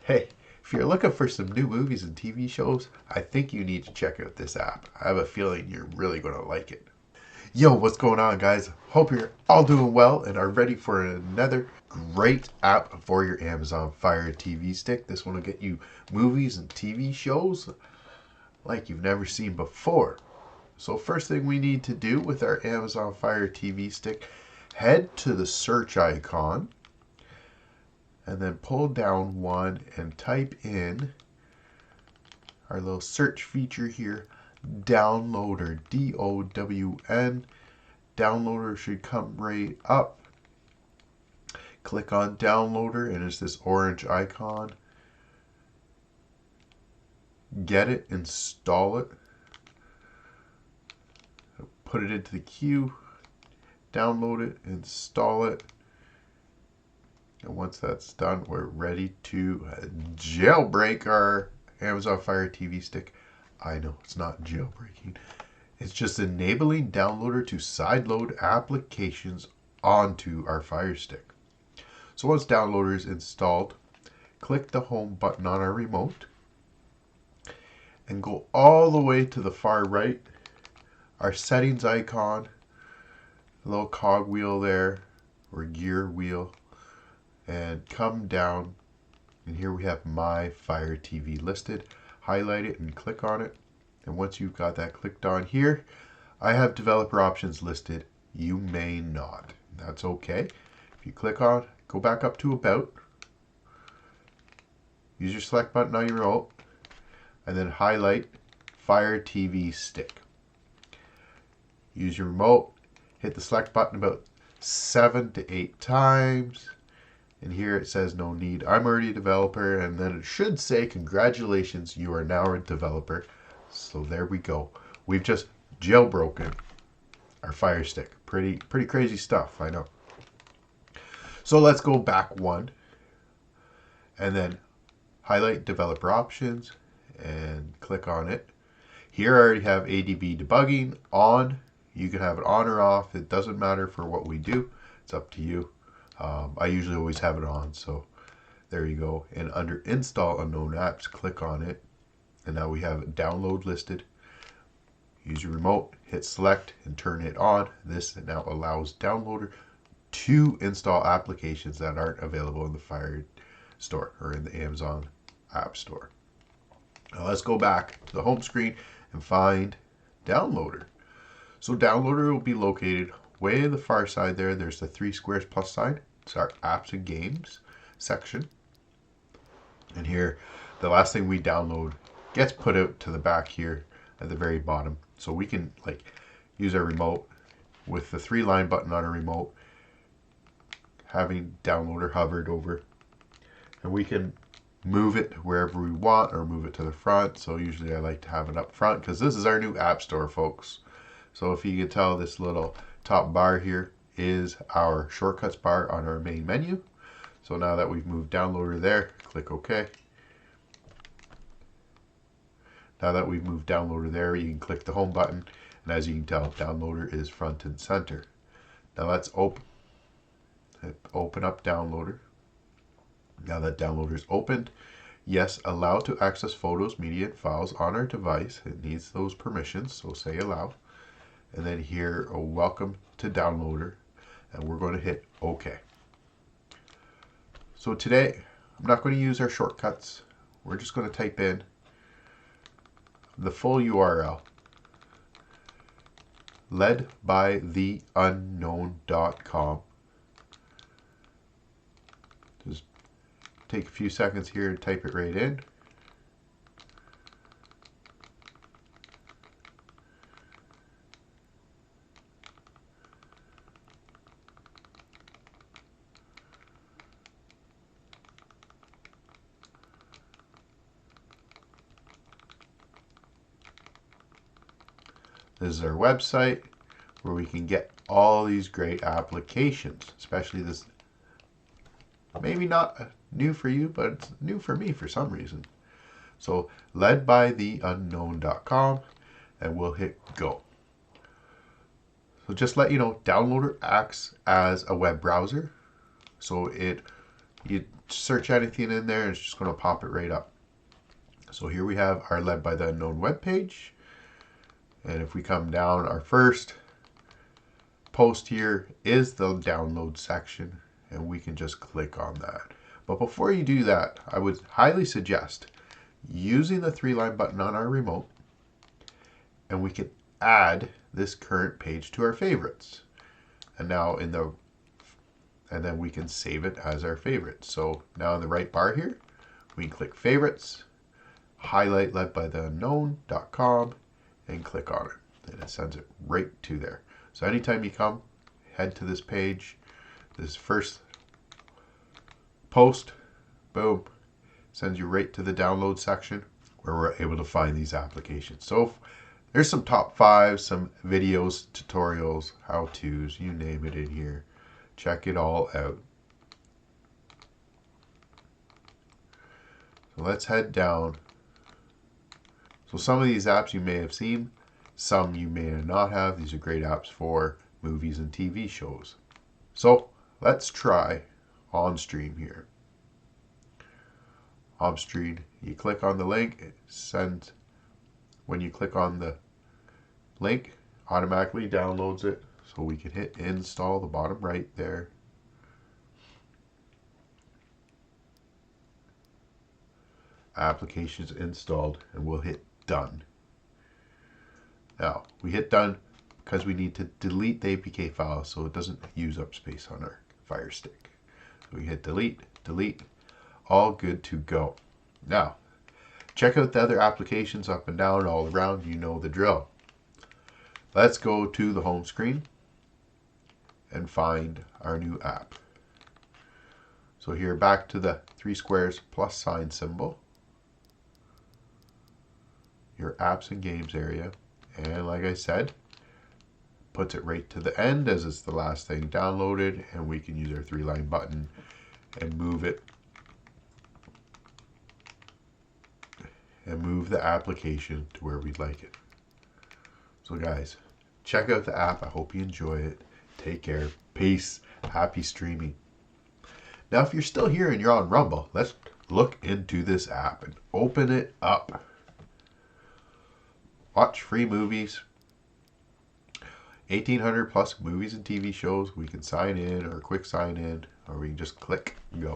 Hey, if you're looking for some new movies and TV shows, I think you need to check out this app. I have a feeling you're really going to like it. Yo, what's going on, guys? Hope you're all doing well and are ready for another great app for your Amazon Fire TV stick. This one will get you movies and TV shows like you've never seen before. So, first thing we need to do with our Amazon Fire TV stick, head to the search icon and then pull down one and type in our little search feature here, downloader, DOWN. Downloader should come right up. Click on downloader and it's this orange icon. Get it, install it, put it into the queue, download it, install it. And once that's done, we're ready to jailbreak our Amazon Fire TV stick. I know, it's not jailbreaking. It's just enabling downloader to sideload applications onto our Fire Stick. So once downloader is installed, click the home button on our remote and go all the way to the far right. Our settings icon, a little cog wheel there, or gear wheel, and come down, and here we have My Fire TV listed. Highlight it and click on it. And once you've got that clicked on here, I have developer options listed. You may not. That's okay. If you click on, go back up to About, use your select button on your remote, and then highlight Fire TV Stick. Use your remote, hit the select button about 7 to 8 times. And here it says no need. I'm already a developer, and then it should say congratulations, you are now a developer. So there we go. We've just jailbroken our Fire Stick. Pretty crazy stuff, I know. So let's go back one and then highlight developer options and click on it. Here I already have ADB debugging on. You can have it on or off. It doesn't matter for what we do. It's up to you. I usually always have it on, so there you go. And under install unknown apps, click on it. And now we have download listed. Use your remote, hit select and turn it on. This now allows downloader to install applications that aren't available in the Fire Store or in the Amazon App Store. Now let's go back to the home screen and find downloader. So downloader will be located way on the far side there. There's the 3 squares plus sign. It's our apps and games section. And here, the last thing we download gets put out to the back here at the very bottom. So we can use our remote with the 3-line button on our remote, having downloader hovered over, and we can move it wherever we want or move it to the front. So usually I like to have it up front because this is our new app store, folks. So if you can tell, this little top bar here is our shortcuts bar on our main menu. So now that we've moved downloader there, click OK. Now that we've moved downloader there, you can click the home button, and as you can tell, downloader is front and center. Now let's open up downloader. Now that downloader is opened, yes, allow to access photos, media, and files on our device. It needs those permissions, so say allow. And then here, welcome to downloader, and we're going to hit OK. So today, I'm not going to use our shortcuts. We're just going to type in the full URL, ledbytheunknown.com. Just take a few seconds here and type it right in. This is our website where we can get all these great applications, especially this, maybe not new for you, but it's new for me for some reason. So ledbytheunknown.com, and we'll hit go. So just let you know, downloader acts as a web browser. So you search anything in there, and it's just going to pop it right up. So here we have our Led by the Unknown webpage. And if we come down, our first post here is the download section, and we can just click on that. But before you do that, I would highly suggest using the 3-line button on our remote, and we can add this current page to our favorites. And now and then we can save it as our favorite. So now in the right bar here, we can click favorites, highlight ledbytheunknown.com, and click on it. And it sends it right to there. So anytime you come, head to this page, this first post, boom, sends you right to the download section where we're able to find these applications. So there's some top 5, some videos, tutorials, how-tos, you name it in here. Check it all out. So let's head down. So some of these apps you may have seen, some you may not have. These are great apps for movies and TV shows. So let's try OnStream here. OnStream, you click on the link, it sends, when you click on the link, automatically downloads it. So we can hit install, the bottom right there. Applications installed, and we'll hit done. Now we hit done because we need to delete the APK file so it doesn't use up space on our Firestick. So we hit delete, delete, all good to go. Now check out the other applications up and down all around, you know the drill. Let's go to the home screen and find our new app. So here, back to the 3 squares plus sign symbol, your apps and games area, and like I said, puts it right to the end as it's the last thing downloaded, and we can use our 3-line button and move it and move the application to where we'd like it. So guys, check out the app. I hope you enjoy it. Take care. Peace. Happy streaming. Now, if you're still here and you're on Rumble, let's look into this app and open it up. Watch free movies. 1,800 plus movies and TV shows. We can sign in or quick sign in, or we can just click go.